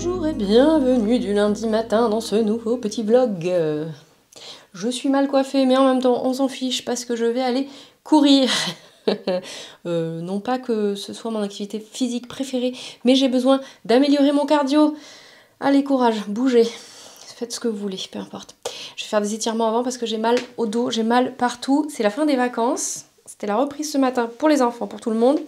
Bonjour et bienvenue du lundi matin dans ce nouveau petit vlog. Je suis mal coiffée mais en même temps on s'en fiche parce que je vais aller courir. Non pas que ce soit mon activité physique préférée, mais j'ai besoin d'améliorer mon cardio. Allez courage, bougez, faites ce que vous voulez, peu importe. Je vais faire des étirements avant parce que j'ai mal au dos, j'ai mal partout. C'est la fin des vacances, c'était la reprise ce matin pour les enfants, pour tout le monde.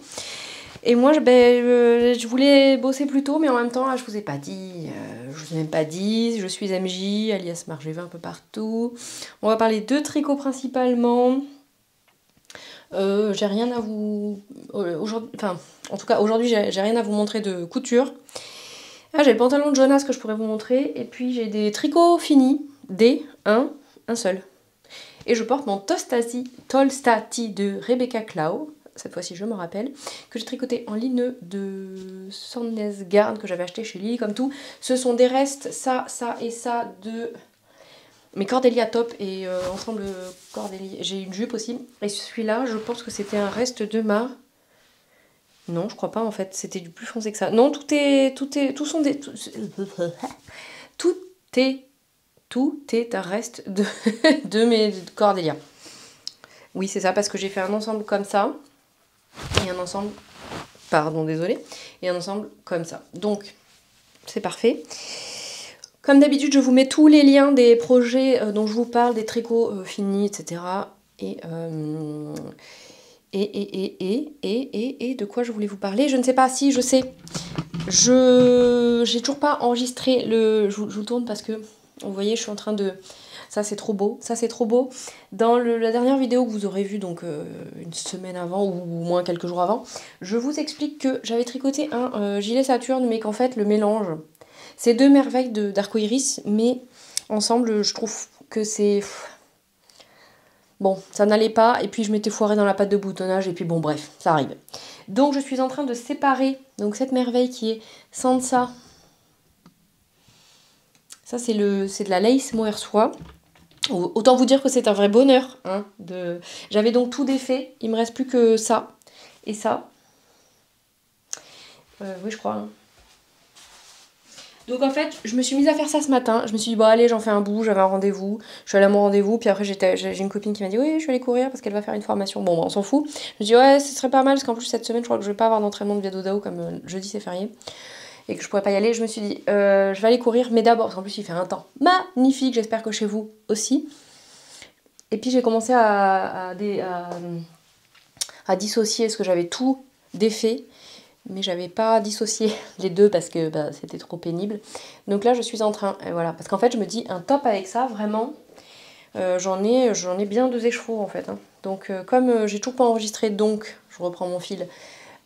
Et moi, je voulais bosser plus tôt, mais en même temps, je vous ai pas dit, je vous ai même pas dit, je suis MJ, alias Margevin un peu partout. On va parler de tricot principalement. J'ai rien à vous... aujourd'hui, enfin, en tout cas, aujourd'hui, j'ai rien à vous montrer de couture. Ah, j'ai le pantalon de Jonas que je pourrais vous montrer, et puis j'ai des tricots finis, un seul. Et je porte mon Tolstati de Rebecca Clow. Cette fois-ci je me rappelle, que j'ai tricoté en ligne de Sandnesgarn que j'avais acheté chez Lily comme tout. Ce sont des restes, ça et ça, de mes Cordelia top et ensemble Cordelia. J'ai une jupe aussi. Et celui-là, je pense que c'était un reste de ma... Non, je crois pas en fait, c'était du plus foncé que ça. Non, tout sont des... Tout est un reste de mes Cordelia. Oui, c'est ça, parce que j'ai fait un ensemble comme ça. Et un ensemble, pardon, désolé, et un ensemble comme ça. Donc, c'est parfait. Comme d'habitude, je vous mets tous les liens des projets dont je vous parle, des tricots finis, etc. Et de quoi je voulais vous parler? Je ne sais pas, si, je sais. J'ai toujours pas enregistré le... Je vous tourne parce que, vous voyez, je suis en train de... Ça c'est trop beau, ça c'est trop beau. Dans la dernière vidéo que vous aurez vue, donc une semaine avant ou moins quelques jours avant, je vous explique que j'avais tricoté un gilet Saturne, mais qu'en fait le mélange, c'est deux merveilles d'arcoïris, mais ensemble je trouve que c'est... Bon, ça n'allait pas, et puis je m'étais foirée dans la pâte de boutonnage, et puis bon bref, ça arrive. Donc je suis en train de séparer donc cette merveille qui est Sansa. Ça c'est de la lace mohair soie. Autant vous dire que c'est un vrai bonheur. Hein, J'avais donc tout défait. Il me reste plus que ça et ça. Oui, je crois. Hein. Donc en fait, je me suis mise à faire ça ce matin. Je me suis dit, bon allez, j'en fais un bout, j'avais un rendez-vous. Je suis allée à mon rendez-vous, puis après j'ai une copine qui m'a dit, oui, je vais aller courir parce qu'elle va faire une formation. Bon, on s'en fout. Je me suis dit, ouais, ce serait pas mal parce qu'en plus cette semaine, je crois que je vais pas avoir d'entraînement de Viado Dao comme jeudi c'est férié. Et que je pourrais pas y aller. Je me suis dit, je vais aller courir, mais d'abord, parce qu'en plus il fait un temps magnifique, j'espère que chez vous aussi. Et puis j'ai commencé à dissocier, parce que j'avais tout défait, mais j'avais pas dissocié les deux parce que c'était trop pénible. Donc là je suis en train, voilà, parce qu'en fait je me dis un top avec ça, vraiment, j'en ai bien 2 écheveaux en fait. Hein. Donc comme j'ai toujours pas enregistré, donc je reprends mon fil,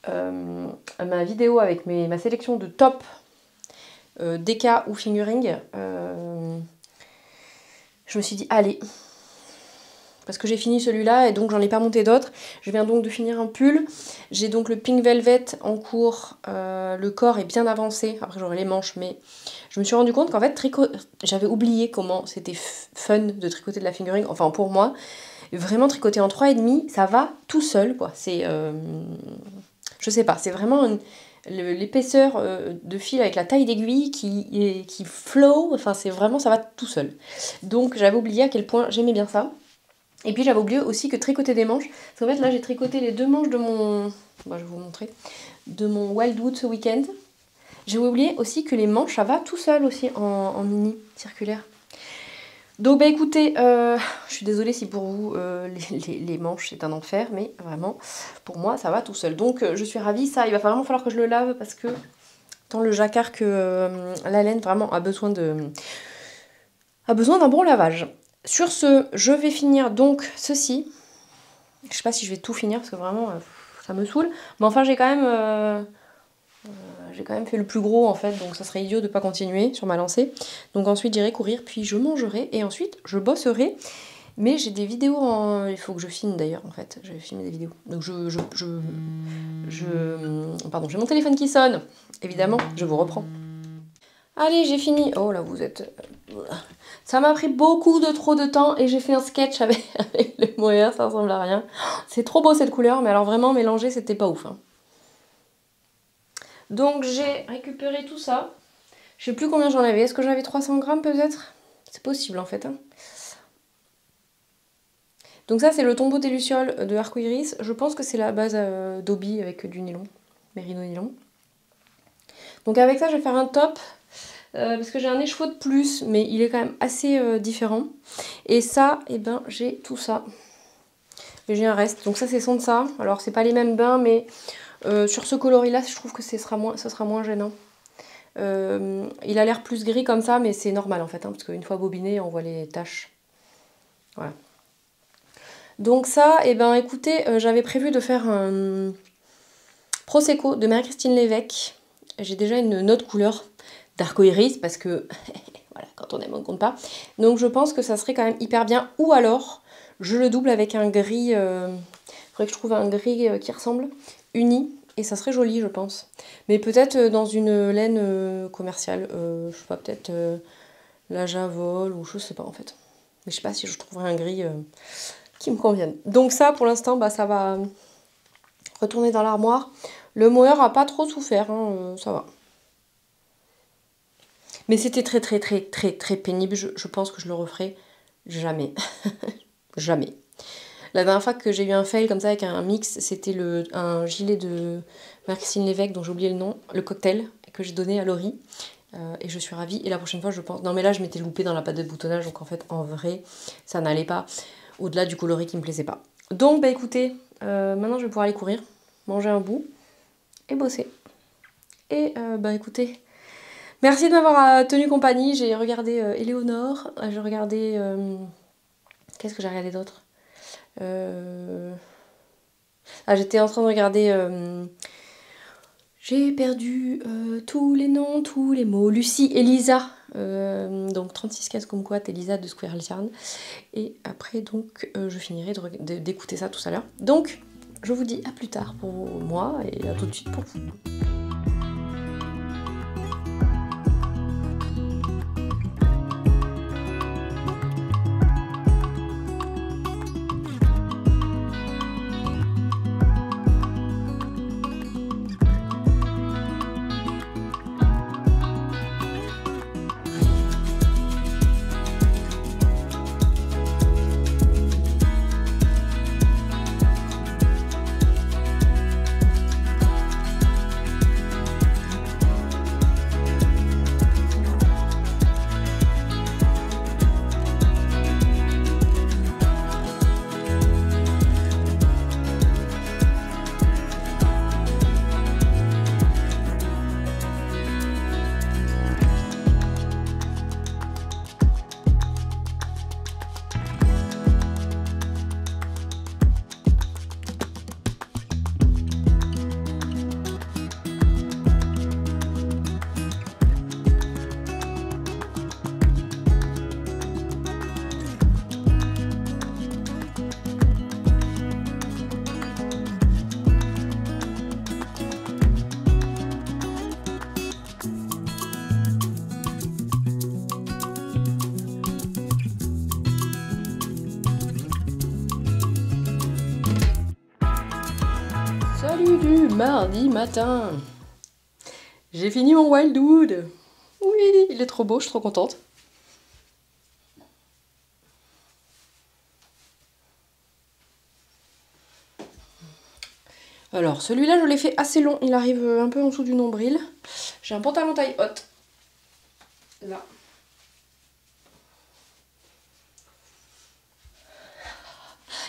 ma vidéo avec ma sélection de top DK ou fingering, je me suis dit allez, parce que j'ai fini celui-là et donc j'en ai pas monté d'autres. Je viens donc de finir un pull. J'ai donc le Pink Velvet en cours. Le corps est bien avancé. Après j'aurai les manches, mais je me suis rendu compte qu'en fait j'avais oublié comment c'était fun de tricoter de la fingering. Enfin pour moi, vraiment tricoter en 3,5, ça va tout seul quoi. C'est, je sais pas, c'est vraiment l'épaisseur de fil avec la taille d'aiguille qui flow. Enfin c'est vraiment, ça va tout seul. Donc j'avais oublié à quel point j'aimais bien ça. Et puis j'avais oublié aussi que tricoter des manches, parce qu'en fait là j'ai tricoté les 2 manches de mon... je vais vous montrer. De mon Wildwood ce week-end. J'ai oublié aussi que les manches, ça va tout seul aussi en mini circulaire. Donc écoutez, je suis désolée si pour vous les manches c'est un enfer, mais vraiment pour moi ça va tout seul. Donc je suis ravie, ça il va vraiment falloir que je le lave parce que tant le jacquard que la laine vraiment a besoin d'un bon lavage. Sur ce, je vais finir donc ceci. Je sais pas si je vais tout finir parce que vraiment ça me saoule. Mais enfin j'ai quand même fait le plus gros en fait, donc ça serait idiot de pas continuer sur ma lancée. Donc ensuite j'irai courir, puis je mangerai et ensuite je bosserai. Mais j'ai des vidéos il faut que je filme d'ailleurs en fait, je vais filmer des vidéos. Donc pardon, j'ai mon téléphone qui sonne. Évidemment, je vous reprends. Allez, j'ai fini. Oh là, vous êtes... Ça m'a pris beaucoup trop de temps et j'ai fait un sketch avec le mohair, ça ressemble à rien. C'est trop beau cette couleur, mais alors vraiment mélanger, c'était pas ouf. Hein. Donc j'ai récupéré tout ça. Je sais plus combien j'en avais. Est-ce que j'avais 300 grammes peut-être? C'est possible en fait. Hein. Donc ça c'est le tombeau des lucioles de Arcoiris. Je pense que c'est la base d'Obi avec du nylon, mérino nylon. Donc avec ça je vais faire un top. Parce que j'ai un écheveau de plus, mais il est quand même assez différent. Et ça, eh ben, j'ai tout ça. J'ai un reste. Donc ça c'est son de ça. Alors c'est pas les mêmes bains, mais sur ce coloris là, je trouve que ça sera moins gênant. Il a l'air plus gris comme ça, mais c'est normal en fait, hein, parce qu'une fois bobiné, on voit les taches. Voilà. Donc ça, eh ben écoutez, j'avais prévu de faire un Prosecco de Marie-Christine Lévesque. J'ai déjà une autre couleur d'arcoïris, parce que voilà, quand on aime, on ne compte pas. Donc je pense que ça serait quand même hyper bien. Ou alors, je le double avec un gris, faudrait que je trouve un gris qui ressemble, uni. Et ça serait joli, je pense. Mais peut-être dans une laine commerciale. Je sais pas, peut-être la Javol ou je sais pas en fait. Mais je sais pas si je trouverai un gris qui me convienne. Donc ça, pour l'instant, bah, ça va retourner dans l'armoire. Le mohair a pas trop souffert, hein, ça va. Mais c'était très pénible. Je pense que je le referai jamais. Jamais. La dernière fois que j'ai eu un fail comme ça avec un mix, c'était un gilet de Marie-Christine Lévesque dont j'ai oublié le nom, le cocktail que j'ai donné à Laurie. Et je suis ravie. Et la prochaine fois, je pense... Non mais là, je m'étais loupée dans la pâte de boutonnage, donc en fait, en vrai, ça n'allait pas au-delà du coloris qui me plaisait pas. Donc, bah écoutez, maintenant je vais pouvoir aller courir, manger un bout et bosser. Et bah écoutez, merci de m'avoir tenu compagnie. J'ai regardé Éléonore, j'ai regardé... Qu'est-ce que j'ai regardé d'autre? J'étais en train de regarder... J'ai perdu tous les noms, tous les mots. Lucie, Elisa, donc 36 cases comme quoi, Elisa de Square Yarn. Et après, donc, je finirai d'écouter ça tout à l'heure. Donc, je vous dis à plus tard pour moi et à tout de suite pour vous. Salut du mardi matin. J'ai fini mon Wildwood. Oui, il est trop beau, je suis trop contente. Alors, celui-là, je l'ai fait assez long. Il arrive un peu en dessous du nombril. J'ai un pantalon taille haute. Là.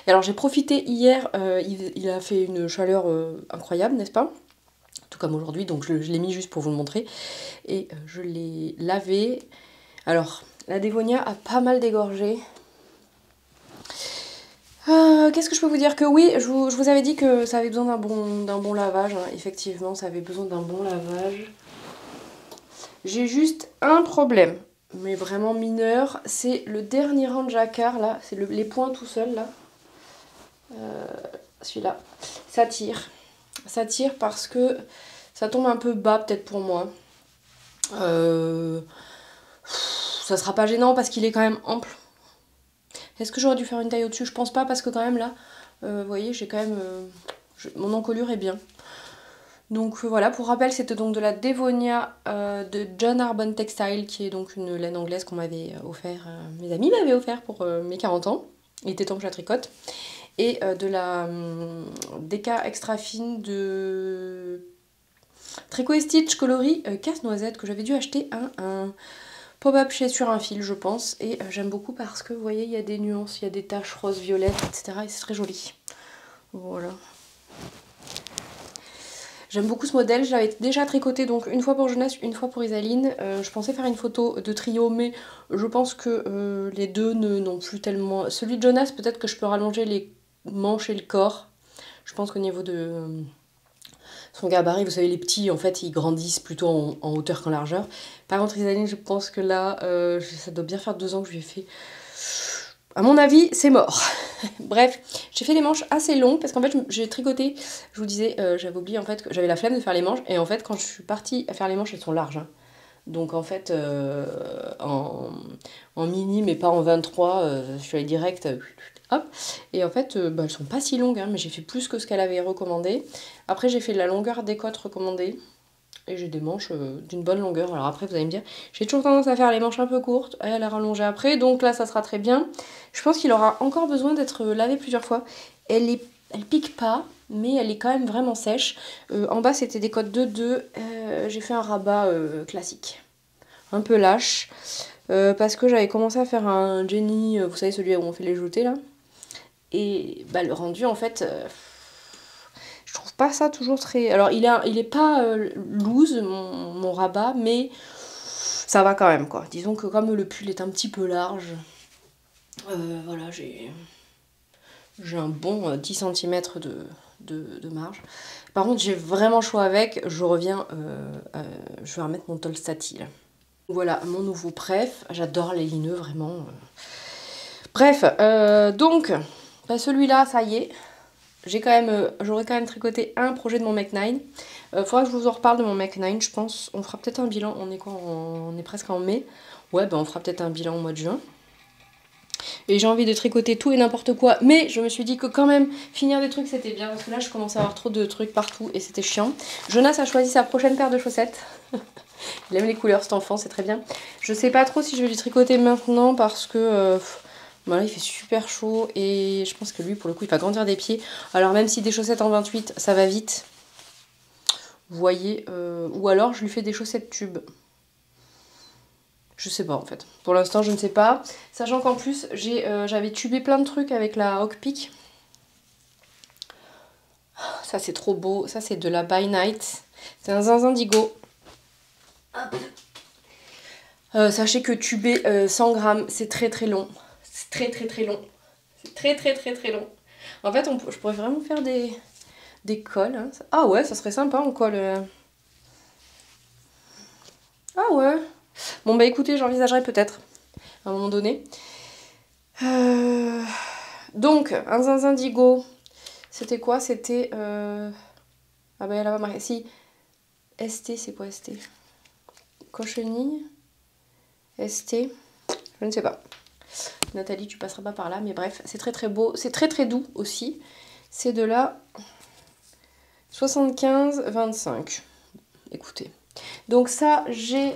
Et alors, j'ai profité hier. Il a fait une chaleur incroyable, n'est-ce pas? Tout comme aujourd'hui. Donc, je l'ai mis juste pour vous le montrer. Et je l'ai lavé. Alors, la dévonia a pas mal dégorgé. Qu'est-ce que je peux vous dire? Que oui, je vous avais dit que ça avait besoin d'un bon lavage. Hein. Effectivement, ça avait besoin d'un bon lavage. J'ai juste un problème, mais vraiment mineur. C'est le dernier rang de jacquard, là. C'est les points tout seuls, là. Celui-là. Ça tire. Ça tire parce que ça tombe un peu bas, peut-être pour moi. Ça sera pas gênant parce qu'il est quand même ample. Est-ce que j'aurais dû faire une taille au-dessus? Je pense pas parce que quand même là, vous voyez, j'ai quand même... mon encolure est bien. Donc voilà, pour rappel, c'était donc de la Dévonia de John Arbon Textile, qui est donc une laine anglaise qu'on m'avait offert, mes amis m'avaient offert pour mes 40 ans. Il était temps que je la tricote. Et de la Deca extra fine de Tricot et Stitch coloris casse-noisette, que j'avais dû acheter un pop-up chez Sur un fil, je pense. Et j'aime beaucoup parce que, vous voyez, il y a des nuances, il y a des taches roses, violettes, etc. Et c'est très joli. Voilà. J'aime beaucoup ce modèle, je l'avais déjà tricoté donc une fois pour Jonas, une fois pour Isaline. Je pensais faire une photo de trio, mais je pense que les deux n'ont plus tellement... Celui de Jonas, peut-être que je peux rallonger les manches et le corps. Je pense qu'au niveau de son gabarit, vous savez, les petits, en fait, ils grandissent plutôt en hauteur qu'en largeur. Par contre, Isaline, je pense que là, ça doit bien faire 2 ans que je lui ai fait. À mon avis, c'est mort. Bref, j'ai fait des manches assez longues parce qu'en fait, j'ai tricoté. Je vous disais, j'avais oublié en fait que j'avais la flemme de faire les manches. Et en fait, quand je suis partie à faire les manches, elles sont larges. Hein. Donc en fait, en mini, mais pas en 23, je suis allée direct. Hop. Et en fait, bah, elles sont pas si longues, hein, mais j'ai fait plus que ce qu'elle avait recommandé. Après, j'ai fait la longueur des côtes recommandées. Et j'ai des manches d'une bonne longueur. Alors après, vous allez me dire, j'ai toujours tendance à faire les manches un peu courtes et à les rallonger après. Donc là, ça sera très bien. Je pense qu'il aura encore besoin d'être lavé plusieurs fois. Elle pique pas, mais elle est quand même vraiment sèche. En bas, c'était des côtes 2-2. J'ai fait un rabat classique. Un peu lâche. Parce que j'avais commencé à faire un Jenny, vous savez, celui où on fait les jetés là. Et bah, le rendu, en fait... je trouve pas ça toujours très... Alors, il est pas loose, mon rabat, mais ça va quand même, quoi. Disons que comme le pull est un petit peu large, voilà, j'ai un bon 10 cm de marge. Par contre, j'ai vraiment chaud avec. Je reviens, je vais remettre mon Tolstati, là. Voilà, mon nouveau préf. J'adore les lineux, vraiment. Bref, donc, bah, celui-là, ça y est. J'aurais quand même tricoté un projet de mon Mech 9. Faudra que je vous en reparle de mon Mech 9, je pense. On fera peut-être un bilan, on est quoi, on est presque en mai. Ouais, ben on fera peut-être un bilan au mois de juin. Et j'ai envie de tricoter tout et n'importe quoi. Mais je me suis dit que quand même, finir des trucs, c'était bien. Parce que là, je commençais à avoir trop de trucs partout et c'était chiant. Jonas a choisi sa prochaine paire de chaussettes. Il aime les couleurs, cet enfant, c'est très bien. Je sais pas trop si je vais lui tricoter maintenant parce que... voilà, il fait super chaud et je pense que lui, pour le coup, il va grandir des pieds. Alors même si des chaussettes en 28, ça va vite. Vous voyez, ou alors je lui fais des chaussettes tubes. Je sais pas en fait. Pour l'instant, je ne sais pas. Sachant qu'en plus, j'avais tubé plein de trucs avec la Hawkpick. Ça, c'est trop beau. Ça, c'est de la By Night. C'est un zinzin indigo. Sachez que tuber 100 grammes, c'est très très long. C'est très très très long. C'est très très très très long. En fait, je pourrais vraiment faire des cols. Hein. Ah ouais, ça serait sympa en colle. Ah ouais. Bon bah écoutez, j'envisagerai peut-être à un moment donné. Donc, un zinzin indigo. C'était quoi? C'était... Ah bah elle va marquer. Si. ST, c'est quoi ST? Cochenille? ST? Je ne sais pas. Nathalie, tu passeras pas par là, mais bref, c'est très très beau. C'est très très doux aussi. C'est de la 75-25. Écoutez. Donc ça, j'ai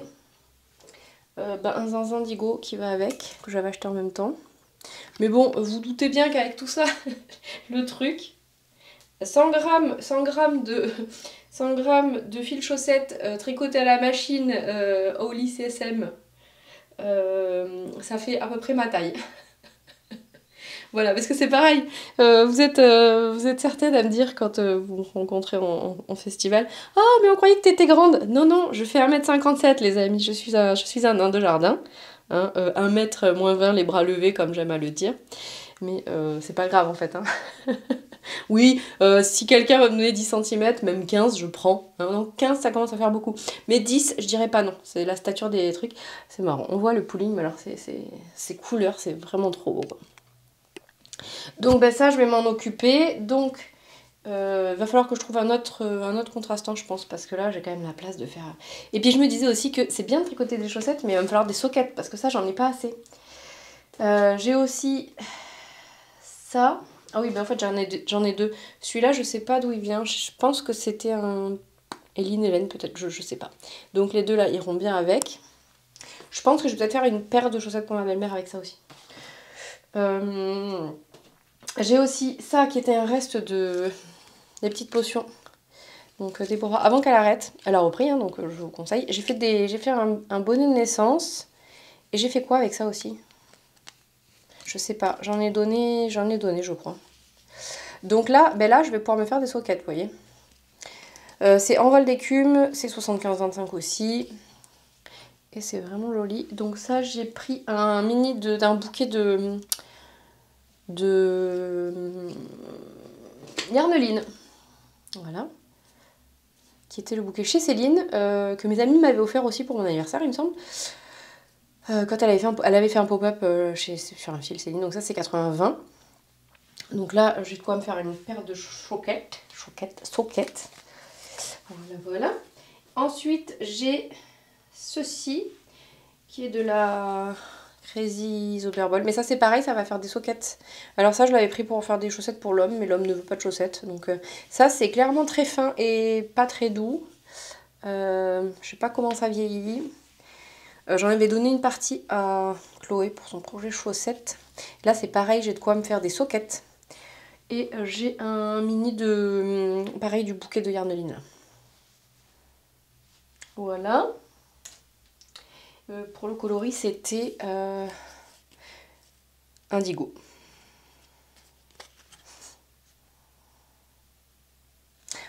un zinzin indigo qui va avec, que j'avais acheté en même temps. Mais bon, vous doutez bien qu'avec tout ça, le truc, 100 grammes de fil chaussette tricoté à la machine Holly CSM, ça fait à peu près ma taille. Voilà, parce que c'est pareil, vous êtes certaine à me dire quand vous me rencontrez en festival, « Ah, mais on croyait que t'étais grande !» Non, non, je fais 1m57 les amis, je suis un nain de jardin. Hein, 1m moins 20 les bras levés comme j'aime à le dire. Mais c'est pas grave en fait. Hein. Oui, si quelqu'un va me donner 10 cm, même 15, je prends. Hein, non, 15, ça commence à faire beaucoup. Mais 10, je dirais pas non. C'est la stature des trucs. C'est marrant. On voit le pooling, mais alors c'est couleurs, c'est vraiment trop beau. Quoi. Donc ben, ça, je vais m'en occuper. Donc, va falloir que je trouve un autre contrastant, je pense, parce que là, j'ai quand même la place de faire... Et puis, je me disais aussi que c'est bien de tricoter des chaussettes, mais il va me falloir des sockets, parce que ça, j'en ai pas assez. J'ai aussi ça. Ah oui, ben en fait, j'en ai deux. Celui-là, je sais pas d'où il vient. Je pense que c'était un Eline, Hélène peut-être, je sais pas. Donc les deux là iront bien avec. Je pense que je vais peut-être faire une paire de chaussettes pour ma belle-mère avec ça aussi. J'ai aussi ça qui était un reste de des petites potions. Donc Déborah, avant qu'elle arrête, elle a repris, hein, donc je vous conseille. J'ai fait un bonnet de naissance. Et j'ai fait quoi avec ça aussi? Je sais pas, j'en ai donné je crois. Donc là, ben là je vais pouvoir me faire des soquettes, vous voyez. C'est envol d'écume, c'est 75-25 aussi. Et c'est vraiment joli. Donc ça, j'ai pris un mini d'un bouquet de Yarneline. Voilà. Qui était le bouquet chez Céline, que mes amis m'avaient offert aussi pour mon anniversaire, il me semble. Quand elle avait fait un pop-up sur un fil Céline, donc ça c'est 80-20. Donc là, j'ai de quoi me faire une paire de soquettes. Voilà. Ensuite, j'ai ceci, qui est de la Crazy Zoberball. Mais ça, c'est pareil, ça va faire des soquettes. Alors ça, je l'avais pris pour faire des chaussettes pour l'homme, mais l'homme ne veut pas de chaussettes. Donc ça, c'est clairement très fin et pas très doux. Je sais pas comment ça vieillit. J'en avais donné une partie à Chloé pour son projet chaussettes. Là, c'est pareil, j'ai de quoi me faire des soquettes. Et j'ai un mini de pareil du bouquet de Yarneline. Voilà. Pour le coloris, c'était indigo.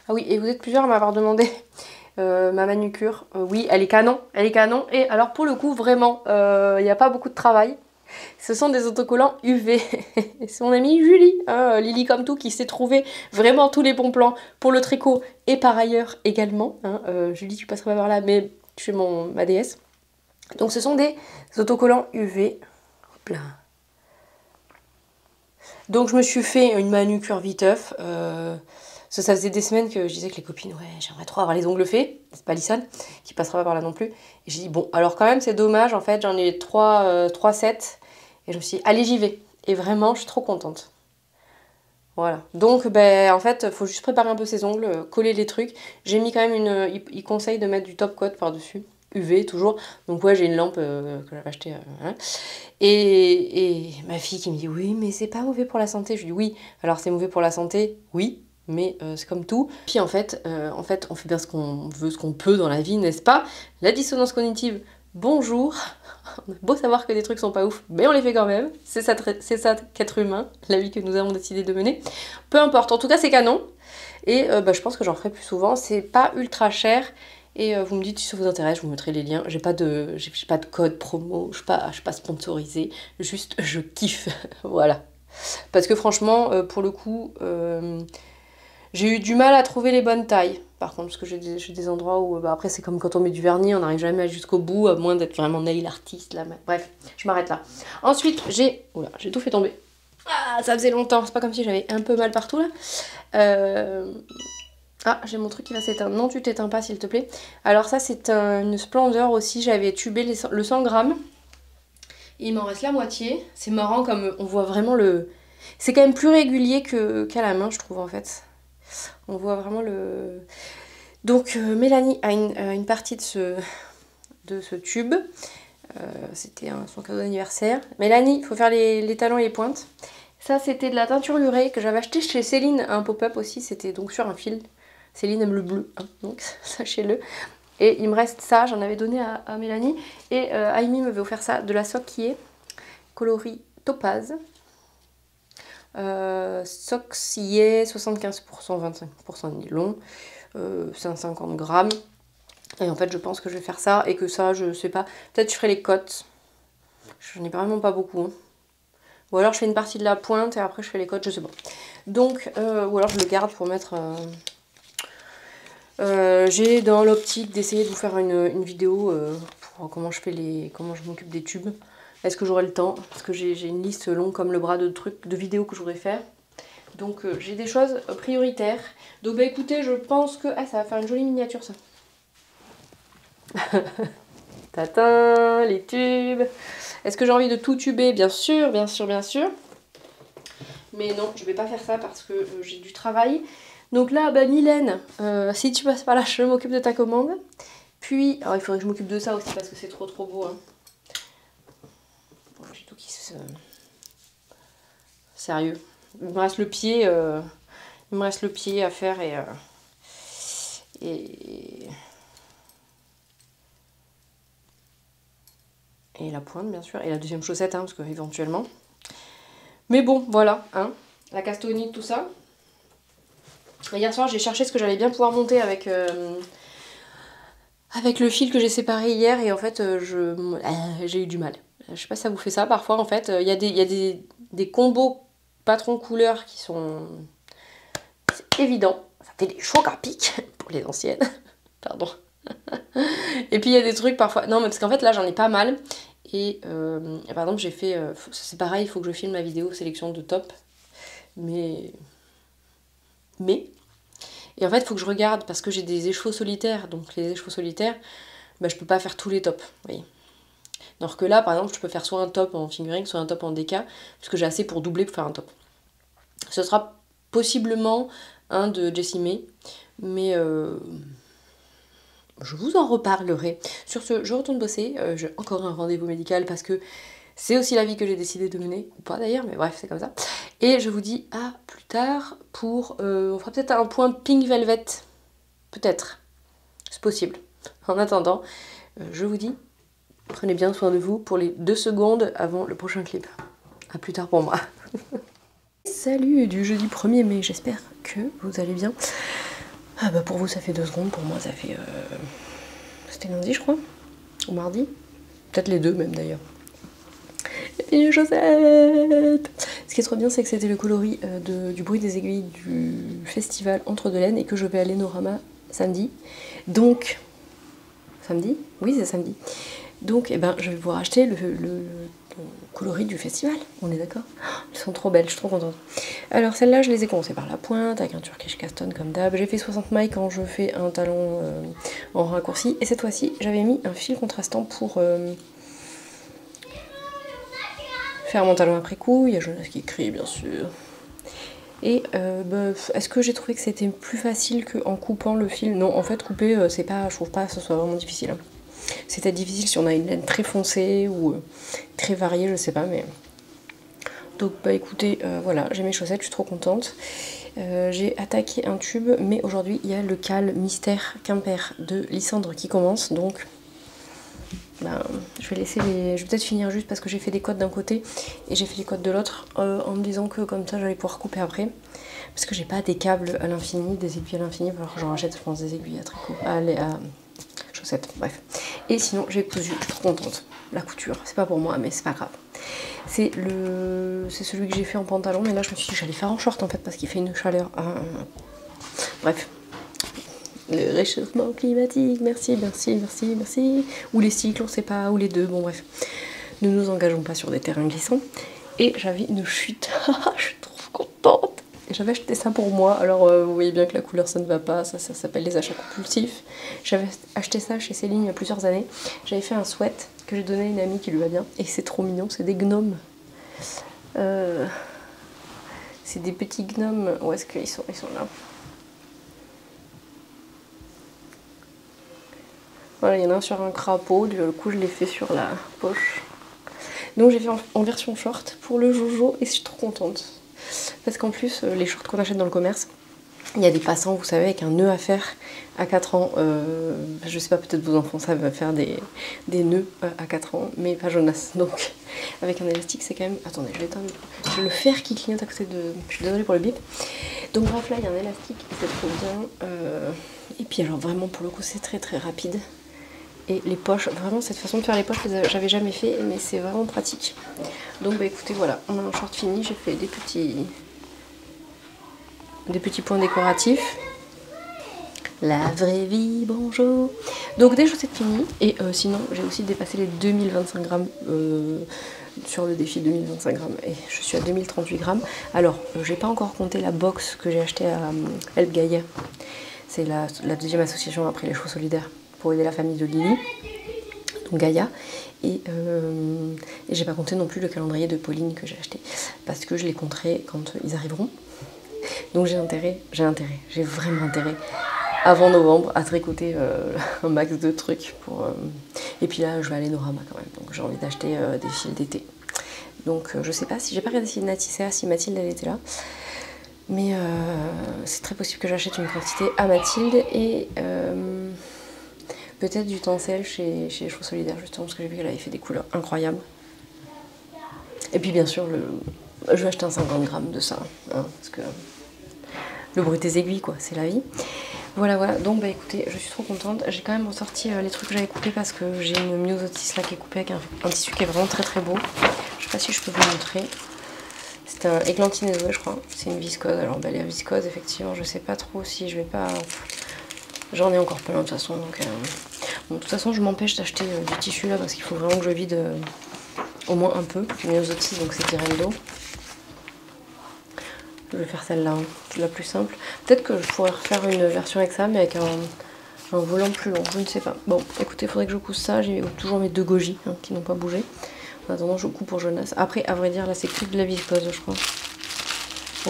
Ah oui, et vous êtes plusieurs à m'avoir demandé ma manucure. Oui, elle est canon, Et alors pour le coup, vraiment, il n'y a pas beaucoup de travail. Ce sont des autocollants UV. C'est mon amie Julie, hein, Lily comme tout, qui s'est trouvé vraiment tous les bons plans pour le tricot et par ailleurs également. Hein, Julie, tu passeras voir là, mais tu es ma déesse. Donc ce sont des autocollants UV. Hop là. Donc je me suis fait une manucure viteuf. Ça faisait des semaines que je disais que les copines, ouais, j'aimerais trop avoir les ongles faits. C'est pas Lissane, qui passera pas par là non plus. Et j'ai dit, bon, alors quand même c'est dommage, en fait, j'en ai 3 sets. Et je me suis dit, allez, j'y vais. Et vraiment, je suis trop contente. Voilà. Donc, ben, en fait, il faut juste préparer un peu ses ongles, coller les trucs. J'ai mis quand même il conseille de mettre du top coat par-dessus. UV, toujours. Donc, ouais, j'ai une lampe que j'avais achetée. Hein. Et ma fille qui me dit, oui, mais c'est pas mauvais pour la santé. Je lui dis, oui, alors c'est mauvais pour la santé, oui. Mais c'est comme tout. Puis en fait, on fait bien ce qu'on veut, ce qu'on peut dans la vie, n'est-ce pas? La dissonance cognitive, bonjour. On a beau savoir que des trucs sont pas ouf, mais on les fait quand même. C'est ça qu'être humain, la vie que nous avons décidé de mener. Peu importe, en tout cas c'est canon. Et je pense que j'en ferai plus souvent. C'est pas ultra cher. Et vous me dites si ça vous intéresse, je vous mettrai les liens. J'ai pas de code promo, je suis pas sponsorisée. Juste je kiffe. Voilà. Parce que franchement, pour le coup, j'ai eu du mal à trouver les bonnes tailles. Par contre, parce que j'ai des endroits où... après, c'est comme quand on met du vernis, on n'arrive jamais jusqu'au bout, à moins d'être vraiment nail artiste. Là. Bref, je m'arrête là. Ensuite, j'ai... Oula, j'ai tout fait tomber. Ah, ça faisait longtemps. C'est pas comme si j'avais un peu mal partout, là. Ah, j'ai mon truc qui va s'éteindre. Non, tu t'éteins pas, s'il te plaît. Alors ça, c'est une splendeur aussi. J'avais tubé le 100 grammes. Et il m'en reste la moitié. C'est marrant, comme on voit vraiment le... C'est quand même plus régulier qu'à la main, je trouve, en fait. On voit vraiment le... Donc Mélanie a une partie de ce tube. C'était son cadeau d'anniversaire. Mélanie, il faut faire les talons et les pointes. Ça, c'était de la teinture lurée que j'avais acheté chez Céline, un pop-up aussi. C'était donc sur un fil. Céline aime le bleu, hein, donc sachez-le. Et il me reste ça, j'en avais donné à Mélanie. Et Aimee m'avait offert ça, de la soie qui est coloris topaz. Soxier, 75%, 25% de nylon, 150 grammes. Et en fait, je pense que je vais faire ça et que ça, je sais pas. Peut-être je ferai les côtes. J'en ai vraiment pas beaucoup. Hein. Ou alors je fais une partie de la pointe et après je fais les côtes, je sais pas. Donc, ou alors je le garde pour mettre... j'ai dans l'optique d'essayer de vous faire une vidéo pour comment je m'occupe des tubes. Est-ce que j'aurai le temps? Parce que j'ai une liste longue comme le bras de vidéos que je voudrais faire. Donc j'ai des choses prioritaires. Donc bah écoutez, je pense que... Ah, ça va faire une jolie miniature ça. Tatin, les tubes. Est-ce que j'ai envie de tout tuber? Bien sûr, bien sûr, bien sûr. Mais non, je vais pas faire ça parce que j'ai du travail. Donc là, bah, Mylène, si tu passes par là, je m'occupe de ta commande. Puis, alors il faudrait que je m'occupe de ça aussi parce que c'est trop beau. Hein. Bon, j'ai tout qui se... Sérieux. Il me reste le pied, à faire et la pointe bien sûr, et la deuxième chaussette, hein, parce que éventuellement. Mais bon, voilà, hein, la castonite, tout ça. Et hier soir, j'ai cherché ce que j'allais bien pouvoir monter avec le fil que j'ai séparé hier, et en fait, j'ai eu du mal. Je sais pas si ça vous fait ça, parfois, en fait, il y a des combos patron couleur qui sont... C'est évident, ça fait des chocs à pic pour les anciennes, pardon. Et puis il y a des trucs parfois... Non, mais parce qu'en fait, là, j'en ai pas mal. Et par exemple, j'ai fait... c'est pareil, il faut que je filme ma vidéo sélection de top. Mais... Et en fait, il faut que je regarde, parce que j'ai des écheveaux solitaires. Donc les écheveaux solitaires, bah, je peux pas faire tous les tops, vous voyez. Alors que là, par exemple, je peux faire soit un top en fingering, soit un top en DK, puisque j'ai assez pour doubler pour faire un top. Ce sera possiblement un de Jessie May, mais je vous en reparlerai. Sur ce, je retourne bosser, j'ai encore un rendez-vous médical parce que c'est aussi la vie que j'ai décidé de mener, ou pas d'ailleurs, mais bref, c'est comme ça. Et je vous dis à plus tard pour... on fera peut-être un point Pink Velvet, peut-être, c'est possible. En attendant, je vous dis, prenez bien soin de vous pour les 2 secondes avant le prochain clip. À plus tard pour moi. Salut du jeudi 1er mai, j'espère que vous allez bien. Ah bah pour vous ça fait 2 secondes, pour moi ça fait... C'était lundi je crois, ou mardi. Peut-être les deux même d'ailleurs. Et les chaussettes. Ce qui est trop bien c'est que c'était le coloris du bruit des aiguilles du festival Entre deux laines et que je vais à l'Enorama samedi. Donc... Samedi? Oui c'est samedi. Donc eh ben, je vais pouvoir acheter le coloris du festival, on est d'accord? Elles sont trop belles, je suis trop contente. Alors celles-là, je les ai commencées par la pointe, avec un Turkish Caston comme d'hab. J'ai fait 60 mailles quand je fais un talon en raccourci. Et cette fois-ci, j'avais mis un fil contrastant pour faire mon talon après coup. Il y a Jonas qui crie, bien sûr. Et est-ce que j'ai trouvé que c'était plus facile qu'en coupant le fil? Non, en fait, couper, c'est pas, je trouve pas que ce soit vraiment difficile. Hein. C'était difficile si on a une laine très foncée ou très variée, je sais pas, mais... Donc bah écoutez, voilà, j'ai mes chaussettes, je suis trop contente. J'ai attaqué un tube, mais aujourd'hui il y a le cal Mystère Quimper de Lysandre qui commence, donc... Bah, je vais laisser les... Je vais peut-être finir juste parce que j'ai fait des codes d'un côté et j'ai fait les codes de l'autre, en me disant que comme ça j'allais pouvoir couper après. Parce que j'ai pas des câbles à l'infini, des aiguilles à l'infini, alors j'en rachète je pense des aiguilles à tricot, à chaussettes, bref. Et sinon j'ai cousu, je suis trop contente. La couture, c'est pas pour moi mais c'est pas grave. C'est celui que j'ai fait en pantalon, mais là je me suis dit que j'allais faire en short en fait parce qu'il fait une chaleur. Bref. Le réchauffement climatique, merci, merci, merci, merci. Ou les cycles, on sait pas, ou les deux, bon bref. Ne nous engageons pas sur des terrains glissants. Et j'avais une chute, je suis trop contente. Et j'avais acheté ça pour moi, alors vous voyez bien que la couleur ça ne va pas, ça s'appelle les achats compulsifs. J'avais acheté ça chez Céline il y a plusieurs années. J'avais fait un sweat que j'ai donné à une amie qui lui va bien. Et c'est trop mignon, c'est des gnomes. C'est des petits gnomes, où est-ce qu'ils sont? Ils sont là. Voilà, il y en a un sur un crapaud, du coup je l'ai fait sur la poche. Donc j'ai fait en version short pour le Jojo et je suis trop contente. Parce qu'en plus, les shorts qu'on achète dans le commerce, il y a des passants, vous savez, avec un nœud à faire à 4 ans. Je sais pas, peut-être vos enfants savent faire des nœuds à 4 ans, mais pas Jonas. Donc avec un élastique, c'est quand même... Attendez, je vais éteindre. J'ai le fer qui clignote à côté de... Je suis désolée pour le bip. Donc bref, là, il y a un élastique et c'est trop bien. Et puis alors vraiment, pour le coup, c'est très très rapide. Et les poches, vraiment cette façon de faire les poches, j'avais jamais fait, mais c'est vraiment pratique. Donc bah écoutez, voilà, on a un short fini, j'ai fait des petits points décoratifs. La vraie vie, bonjour. Donc des chaussettes finies, et sinon j'ai aussi dépassé les 2025 grammes sur le défi 2025 grammes, et je suis à 2038 grammes. Alors, j'ai pas encore compté la box que j'ai achetée à Help Gaïa. C'est la deuxième association après les Chevaux Solidaires, pour aider la famille de Lily, donc Gaïa, et j'ai pas compté non plus le calendrier de Pauline que j'ai acheté, parce que je les compterai quand ils arriveront. Donc j'ai vraiment intérêt avant novembre à tricoter un max de trucs. Et puis là je vais aller Norama quand même, donc j'ai envie d'acheter des fils d'été. Donc je sais pas si j'ai pas regardé si Mathilde elle était là. Mais c'est très possible que j'achète une quantité à Mathilde et peut-être du tencel chez Cheveux Solidaires justement parce que j'ai vu qu'elle avait fait des couleurs incroyables. Et puis bien sûr, je vais acheter un 50 grammes de ça, hein, parce que le bruit des aiguilles quoi, c'est la vie. Voilà, donc bah écoutez, je suis trop contente. J'ai quand même ressorti les trucs que j'avais coupés parce que j'ai une myosotis là qui est coupée avec un tissu qui est vraiment très beau. Je sais pas si je peux vous montrer. C'est un églantine je crois. C'est une viscose. Alors bah, la viscose, effectivement, je sais pas trop si je vais pas... J'en ai encore plein de toute façon. Donc, bon, de toute façon, je m'empêche d'acheter du tissu là parce qu'il faut vraiment que je vide au moins un peu. Myosotis, donc c'est Tirendo. Je vais faire celle-là, hein. C'est la plus simple. Peut-être que je pourrais refaire une version avec ça, mais avec un volant plus long, je ne sais pas. Bon, écoutez, il faudrait que je cousse ça. J'ai toujours mes 2 goji hein, qui n'ont pas bougé. En attendant, je coupe pour Jonas. Après, à vrai dire, là, c'est que de la viscose, je crois.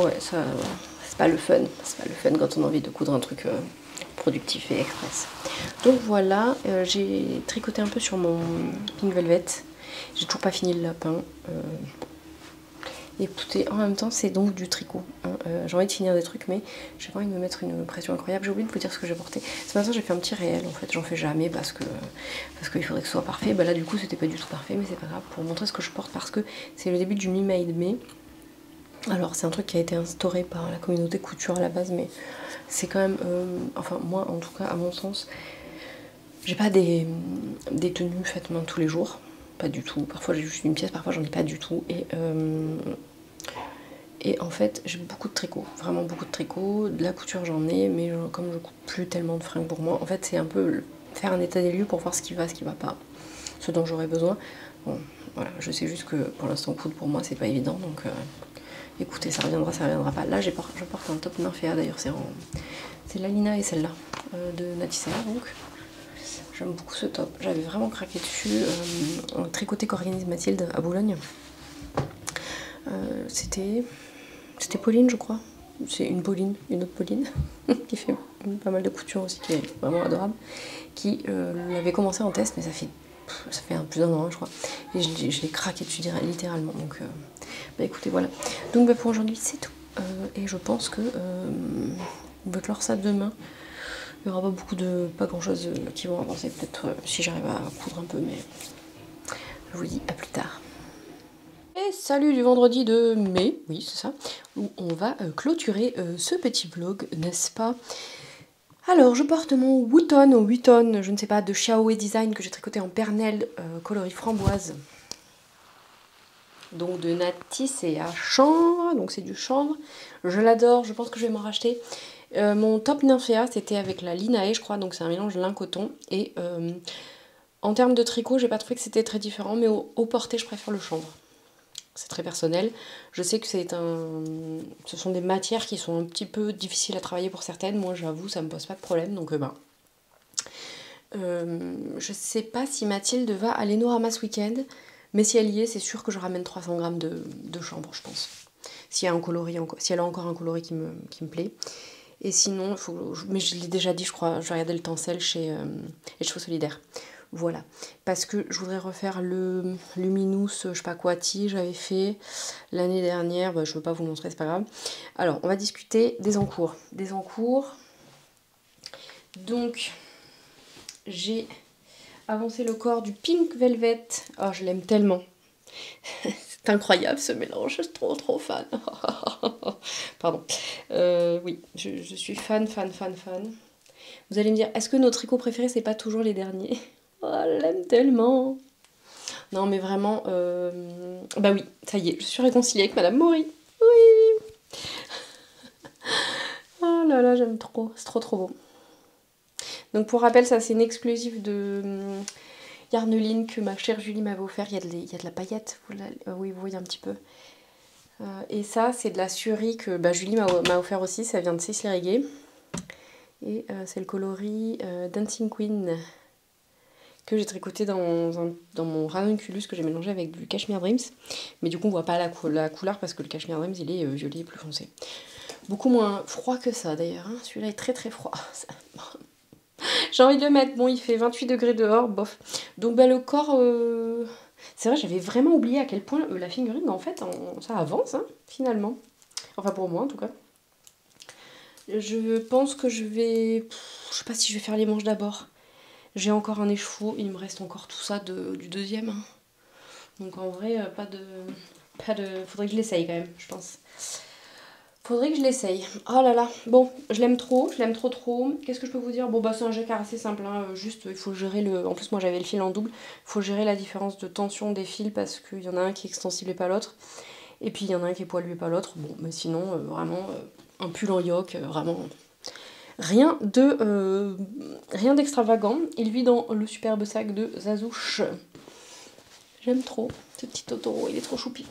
Ouais, ça, c'est pas le fun. C'est pas le fun quand on a envie de coudre un truc productif et express. Donc voilà, j'ai tricoté un peu sur mon Pink Velvet. J'ai toujours pas fini le lapin. Écoutez, en même temps, c'est donc du tricot. Hein. J'ai envie de finir des trucs, mais j'ai pas envie de me mettre une pression incroyable. J'ai oublié de vous dire ce que j'ai porté. Ce matin, j'ai fait un petit réel. En fait, j'en fais jamais parce qu'il faudrait que ce soit parfait. Bah là, du coup, c'était pas du tout parfait, mais c'est pas grave pour montrer ce que je porte parce que c'est le début du Me Made Me. Alors, c'est un truc qui a été instauré par la communauté couture à la base, mais c'est quand même, enfin moi, en tout cas, à mon sens, j'ai pas des tenues faites main tous les jours. Pas du tout. Parfois j'ai juste une pièce, parfois j'en ai pas du tout. Et en fait j'ai beaucoup de tricot, vraiment beaucoup de tricot. De la couture j'en ai, mais comme je coupe plus tellement de fringues pour moi, en fait c'est un peu faire un état des lieux pour voir ce qui va pas, ce dont j'aurais besoin. Bon voilà, je sais juste que pour l'instant coudre pour moi c'est pas évident, donc écoutez, ça reviendra pas. Là je porte un top Nymphéa d'ailleurs, c'est la Lina et celle-là de Natissera donc. J'aime beaucoup ce top. J'avais vraiment craqué dessus. Un tricoté qu'organise Mathilde à Boulogne. C'était Pauline, je crois. C'est une autre Pauline, qui fait pas mal de couture aussi, qui est vraiment adorable. Qui l'avait commencé en test, mais ça fait plus d'un an, je crois. Et je l'ai craqué dessus littéralement. Donc, bah écoutez, voilà. Donc, bah, pour aujourd'hui, c'est tout. Et je pense que on va clore ça demain. Il n'y aura pas grand chose qui vont avancer, peut-être si j'arrive à coudre un peu, mais je vous dis à plus tard. Et salut du vendredi de mai, oui c'est ça, où on va clôturer ce petit vlog, n'est-ce pas? Alors je porte mon Wooton, je ne sais pas, de Xiaoe Design que j'ai tricoté en pernelle coloris framboise. Donc de Natis et à chanvre, donc c'est du chanvre. Je l'adore, je pense que je vais m'en racheter. Mon top Nymphéa, c'était avec la Linae, je crois, donc c'est un mélange lin-coton. Et en termes de tricot, j'ai pas trouvé que c'était très différent, mais au porté, je préfère le chanvre. C'est très personnel. Je sais que ce sont des matières qui sont un petit peu difficiles à travailler pour certaines. Moi, j'avoue, ça me pose pas de problème, donc je sais pas si Mathilde va à l'Enorama ce week-end, mais si elle y est, c'est sûr que je ramène 300 grammes de chanvre, je pense. Si elle a encore un coloris qui me plaît. Et sinon, mais je l'ai déjà dit, je crois, je vais regarder le tencel chez Cheveux Solidaires. Voilà. Parce que je voudrais refaire le Luminous, je sais pas quoi, j'avais fait l'année dernière. Bah, je veux pas vous montrer, c'est pas grave. Alors, on va discuter des encours. Donc, j'ai avancé le corps du Pink Velvet. Oh, je l'aime tellement. C'est incroyable ce mélange, je suis trop fan. Pardon. Oui, je suis fan. Vous allez me dire, est-ce que nos tricots préférés, c'est pas toujours les derniers? Oh, je l'aime tellement. Non, mais vraiment, bah oui, ça y est, je suis réconciliée avec Madame Mori. Oui. Oh là là, j'aime trop, c'est trop beau. Donc pour rappel, ça c'est une exclusive de Yarneline que ma chère Julie m'avait offert. Il y a de la paillette, oui, vous voyez un petit peu. Et ça, c'est de la surie que Julie m'a offert aussi, ça vient de Cécile Réguet. Et c'est le coloris Dancing Queen que j'ai tricoté dans mon ranunculus que j'ai mélangé avec du Cashmere Dreams. Mais du coup, on voit pas la couleur parce que le Cashmere Dreams, il est violet plus foncé. Beaucoup moins froid que ça d'ailleurs, hein. Celui-là est très très froid. J'ai envie de le mettre, bon il fait 28 degrés dehors, bof. Donc bah, le corps, c'est vrai j'avais vraiment oublié à quel point la figurine en fait ça avance hein, finalement. Enfin pour moi en tout cas. Je pense que je vais, je sais pas si je vais faire les manches d'abord. J'ai encore un écheveau, il me reste encore tout ça du deuxième. Hein. Donc en vrai pas de... Faudrait que je l'essaye quand même je pense. Faudrait que je l'essaye. Oh là là. Bon, je l'aime trop. Je l'aime trop trop. Qu'est-ce que je peux vous dire? Bon bah c'est un jacquard assez simple. Hein. Juste il faut gérer le... En plus moi j'avais le fil en double. Il faut gérer la différence de tension des fils parce qu'il y en a un qui est extensible et pas l'autre. Et puis il y en a un qui est poilu et pas l'autre. Bon mais sinon vraiment un pull en yoke. Vraiment rien d'extravagant. Il vit dans le superbe sac de Zazouche. J'aime trop ce petit Totoro. Il est trop choupi.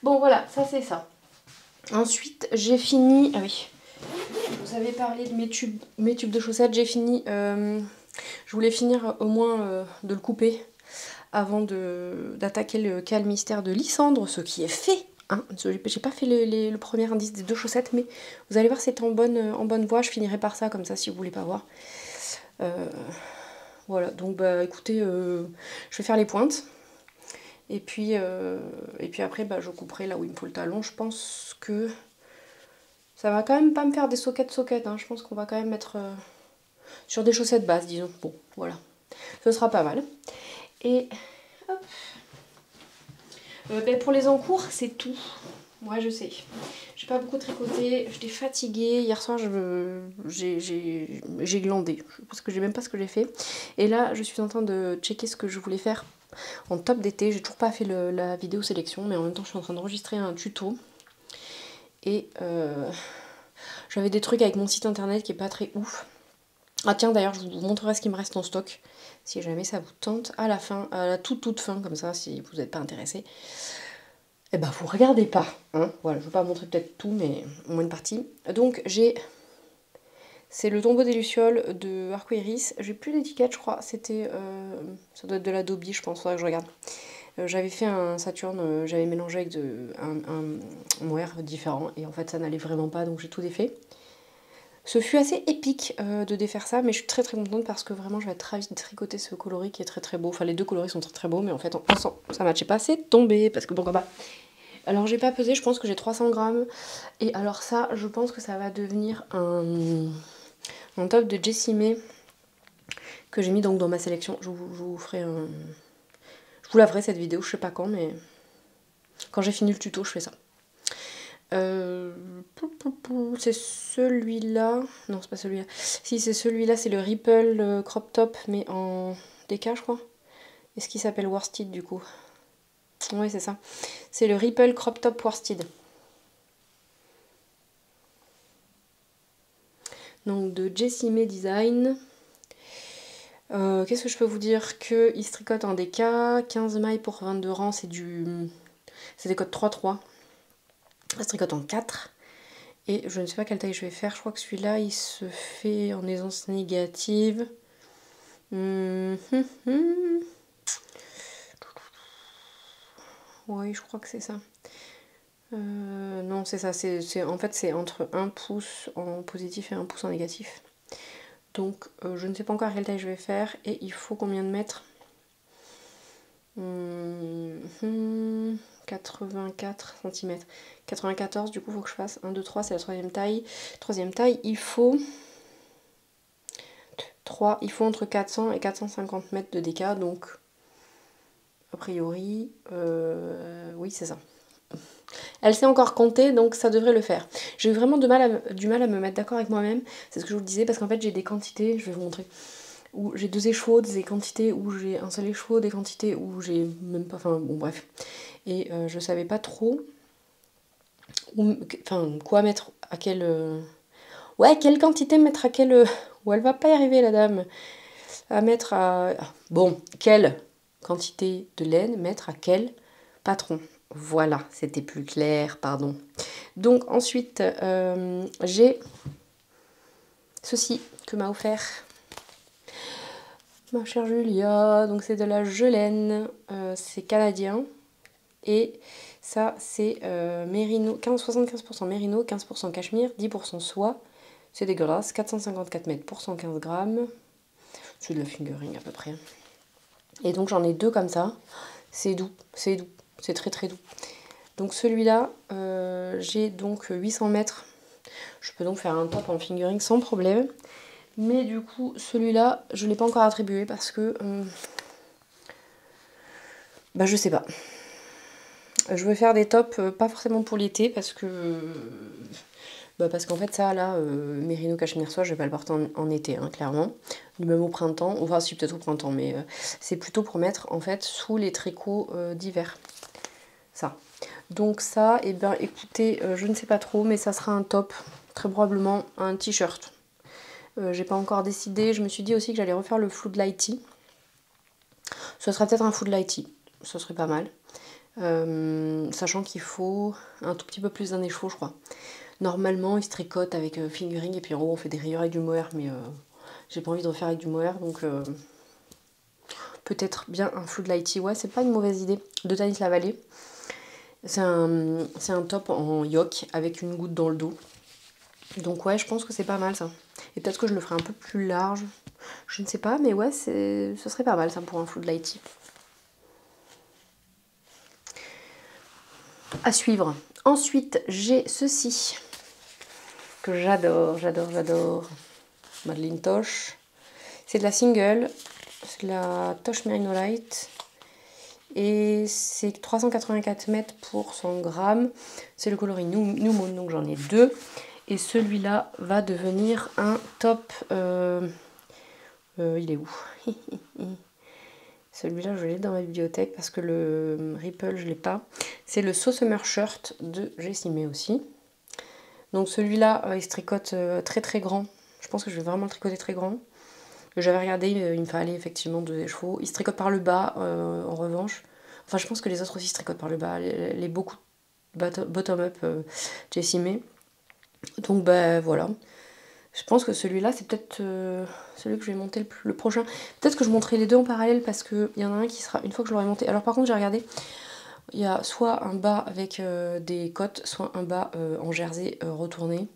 Bon voilà, ça c'est ça. Ensuite, j'ai fini... Ah oui, vous avez parlé de mes tubes de chaussettes. J'ai fini... je voulais finir au moins de le couper avant d'attaquer le cas mystère de Lysandre, ce qui est fait. Hein. J'ai pas fait le premier indice des 2 chaussettes, mais vous allez voir, c'est en bonne voie. Je finirai par ça, comme ça, si vous voulez pas voir. Voilà, donc bah écoutez, je vais faire les pointes. Et puis après, bah, je couperai là où il me faut le talon. Je pense que ça va quand même pas me faire des soquettes. Hein. Je pense qu'on va quand même mettre sur des chaussettes basses, disons. Bon, voilà. Ce sera pas mal. Et hop. Ben, pour les encours, c'est tout. Moi, je sais. J'ai pas beaucoup tricoté. J'étais fatiguée. Hier soir, j'ai glandé. Parce que j'ai même pas ce que j'ai fait. Et là, je suis en train de checker ce que je voulais faire en top d'été. J'ai toujours pas fait la vidéo sélection, mais en même temps je suis en train d'enregistrer un tuto. Et j'avais des trucs avec mon site internet qui est pas très ouf. Ah tiens, d'ailleurs je vous montrerai ce qui me reste en stock, si jamais ça vous tente, à la fin, à la toute fin, comme ça, si vous n'êtes pas intéressé. Et ben vous regardez pas, hein. Voilà, je vais pas montrer peut-être tout, mais au moins une partie. Donc j'ai... C'est le tombeau des Lucioles de Arcoiris. J'ai plus d'étiquette, je crois. C'était... ça doit être de la Dobby, je pense. Faudrait que je regarde. J'avais fait un Saturne, j'avais mélangé avec un mohair différent. Et en fait, ça n'allait vraiment pas, donc j'ai tout défait. Ce fut assez épique de défaire ça, mais je suis très très contente parce que vraiment, je vais être ravie de tricoter ce coloris qui est très très beau. Enfin, les 2 coloris sont très très beaux, mais en fait, ensemble, ça matchait pas. C'est tombé, parce que pourquoi pas. Alors, j'ai pas pesé, je pense que j'ai 300 grammes. Et alors ça, je pense que ça va devenir un top de Jessie May que j'ai mis donc dans ma sélection. Je vous ferai un... Je vous laverai cette vidéo, je sais pas quand, mais quand j'ai fini le tuto, je fais ça. C'est celui-là. Non, c'est pas celui-là. Si, c'est celui-là, c'est le Ripple Crop Top, mais en DK, je crois. Est-ce qu'il s'appelle Worsted du coup? Oui, c'est ça. C'est le Ripple Crop Top Worsted. Donc de Jessie May Design. Qu'est-ce que je peux vous dire? Qu'il se tricote en DK, 15 mailles pour 22 rangs, c'est des codes 3-3. Ça se tricote en 4. Et je ne sais pas quelle taille je vais faire. Je crois que celui-là, il se fait en aisance négative. Oui, je crois que c'est ça. Non, c'est ça. En fait, c'est entre 1 pouce en positif et 1 pouce en négatif. Donc, je ne sais pas encore quelle taille je vais faire. Et il faut combien de mètres? 84 cm. 94, du coup, il faut que je fasse 1, 2, 3, c'est la 3e taille. 3e taille, il faut 3, il faut entre 400 et 450 mètres de DK, donc a priori, oui, c'est ça. Elle sait encore compter, donc ça devrait le faire. J'ai eu vraiment du mal à me mettre d'accord avec moi-même, c'est ce que je vous disais, parce qu'en fait j'ai des quantités, je vais vous montrer, où j'ai 2 écheveaux, des quantités où j'ai un seul écheveau, des quantités où j'ai même pas, enfin bon bref. Et je savais pas trop quoi mettre à quelle... Ouais, quelle quantité mettre à quelle... Ou elle va pas y arriver la dame. À mettre à... Bon, quelle quantité de laine mettre à quel patron. Voilà, c'était plus clair, pardon. Donc ensuite, j'ai ceci que m'a offert ma chère Julia. Donc c'est de la Gelaine, c'est canadien. Et Ça, c'est mérino, 75% mérino, 15% cachemire, 10% soie. C'est dégueulasse. 454 mètres pour 115 grammes. C'est de la fingering à peu près. Et donc, j'en ai 2 comme ça. C'est doux, c'est doux. C'est très très doux. Donc, celui-là, j'ai donc 800 mètres. Je peux donc faire un top en fingering sans problème. Mais du coup, celui-là, je ne l'ai pas encore attribué parce que... bah, je sais pas. Je veux faire des tops, pas forcément pour l'été, parce que... bah, parce qu'en fait, ça, là, Mérino Cachemire Soie, je vais pas le porter en été, hein, clairement. Ni même au printemps. Enfin, si, peut-être au printemps, mais c'est plutôt pour mettre, en fait, sous les tricots d'hiver. Ça. Donc ça, et ben écoutez, je ne sais pas trop, mais ça sera un top. Très probablement un t-shirt. J'ai pas encore décidé. Je me suis dit aussi que j'allais refaire le Floodlighty. Ce serait peut-être un Floodlighty. Ce serait pas mal. Sachant qu'il faut un tout petit peu plus d'un écheveau, je crois. Normalement, il se tricote avec fingering et puis en haut on fait des rayures avec du mohair, mais j'ai pas envie de refaire avec du mohair, donc peut-être bien un Floodlighty. Ouais, c'est pas une mauvaise idée. De Tanis La Vallée. C'est un top en yoke avec une goutte dans le dos. Donc ouais, je pense que c'est pas mal ça. Et peut-être que je le ferai un peu plus large. Je ne sais pas, mais ouais, ce serait pas mal ça pour un Floodlighty. À suivre. Ensuite, j'ai ceci que j'adore, j'adore, j'adore. Madeleine Tosh. C'est de la single, c'est de la Tosh Merino Light. Et c'est 384 mètres pour 100 grammes. C'est le coloris New Moon, donc j'en ai 2. Et celui-là va devenir un top. Il est où? Celui-là, je l'ai dans ma bibliothèque parce que le Ripple, je ne l'ai pas. C'est le So Summer Shirt de Jessimé aussi. Donc celui-là, il se tricote très très grand. Je pense que je vais vraiment le tricoter très grand. J'avais regardé, il me fallait effectivement 2 écheveaux. Il se tricote par le bas, en revanche. Enfin, je pense que les autres aussi se tricotent par le bas. Les beaucoup bottom-up Jessimé. Donc, bah voilà. Je pense que celui-là, c'est peut-être celui que je vais monter le prochain. Peut-être que je monterai les deux en parallèle parce qu'il y en a un qui sera une fois que je l'aurai monté. Alors par contre, j'ai regardé, il y a soit un bas avec des côtes, soit un bas en jersey retourné.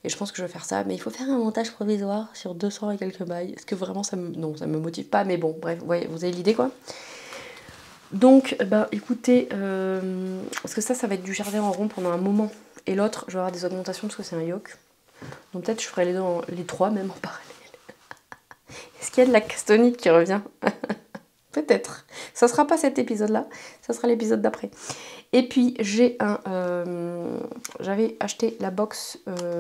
Et je pense que je vais faire ça. Mais il faut faire un montage provisoire sur 200 et quelques mailles. Est-ce que vraiment ça me... Non, ça me motive pas. Mais bon, bref, ouais, vous avez l'idée quoi. Donc, bah écoutez, parce que ça va être du jersey en rond pendant un moment. Et l'autre, je vais avoir des augmentations parce que c'est un yoke. Donc peut-être je ferai les 3 même en parallèle. Est-ce qu'il y a de la castonite qui revient? Peut-être. Ça sera pas cet épisode-là, ça sera l'épisode d'après. Et puis j'ai j'avais acheté la box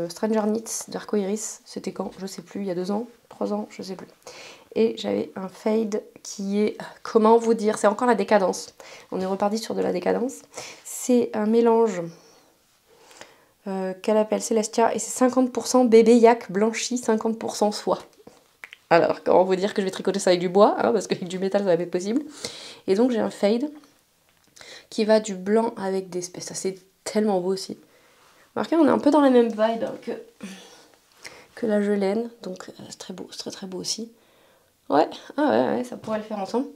Stranger Knits d'Arco Iris. C'était quand? Je sais plus, il y a 2 ans, 3 ans, je sais plus. Et j'avais un fade qui est, comment vous dire, c'est encore la décadence. On est reparti sur de la décadence. C'est un mélange... qu'elle appelle Celestia, et c'est 50% bébé yak blanchi, 50% soie. Alors, comment vous dire que je vais tricoter ça avec du bois, hein, parce qu'avec du métal ça va pas être possible. Et donc j'ai un fade qui va du blanc avec des espèces. Ça c'est tellement beau aussi. Remarquez, on est un peu dans la même vibe que la Gelaine, donc c'est très beau, c'est très très beau aussi. Ouais, ah ouais, ça pourrait le faire ensemble.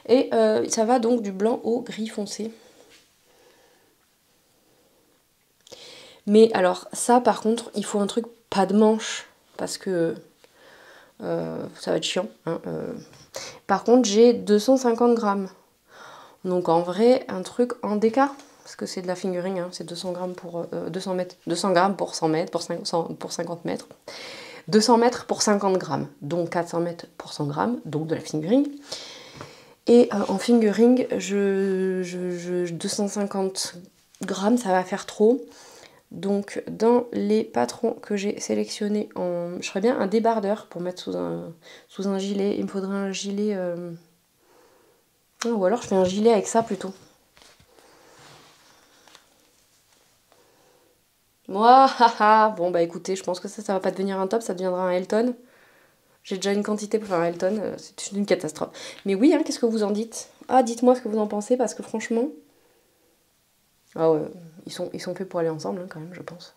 Et ça va donc du blanc au gris foncé. Mais alors, ça par contre, il faut un truc pas de manche, parce que ça va être chiant. Hein, Par contre, j'ai 250 grammes. Donc en vrai, un truc en déca, parce que c'est de la fingering, hein, c'est 200 grammes pour 200 mètres, 200 grammes pour 100 mètres, pour 50 mètres. 200 mètres pour 50 grammes, donc 400 mètres pour 100 grammes, donc de la fingering. Et en fingering, 250 grammes, ça va faire trop. Donc dans les patrons que j'ai sélectionnés, je ferais bien un débardeur pour mettre sous un gilet. Il me faudrait un gilet... ou alors je fais un gilet avec ça plutôt. Moi, bon bah écoutez, je pense que ça va pas devenir un top, ça deviendra un Elton. J'ai déjà une quantité pour faire un Elton, c'est une catastrophe. Mais oui, hein, qu'est-ce que vous en dites? Ah, dites-moi ce que vous en pensez, parce que franchement... Ah ouais, ils sont faits pour aller ensemble, hein, quand même, je pense.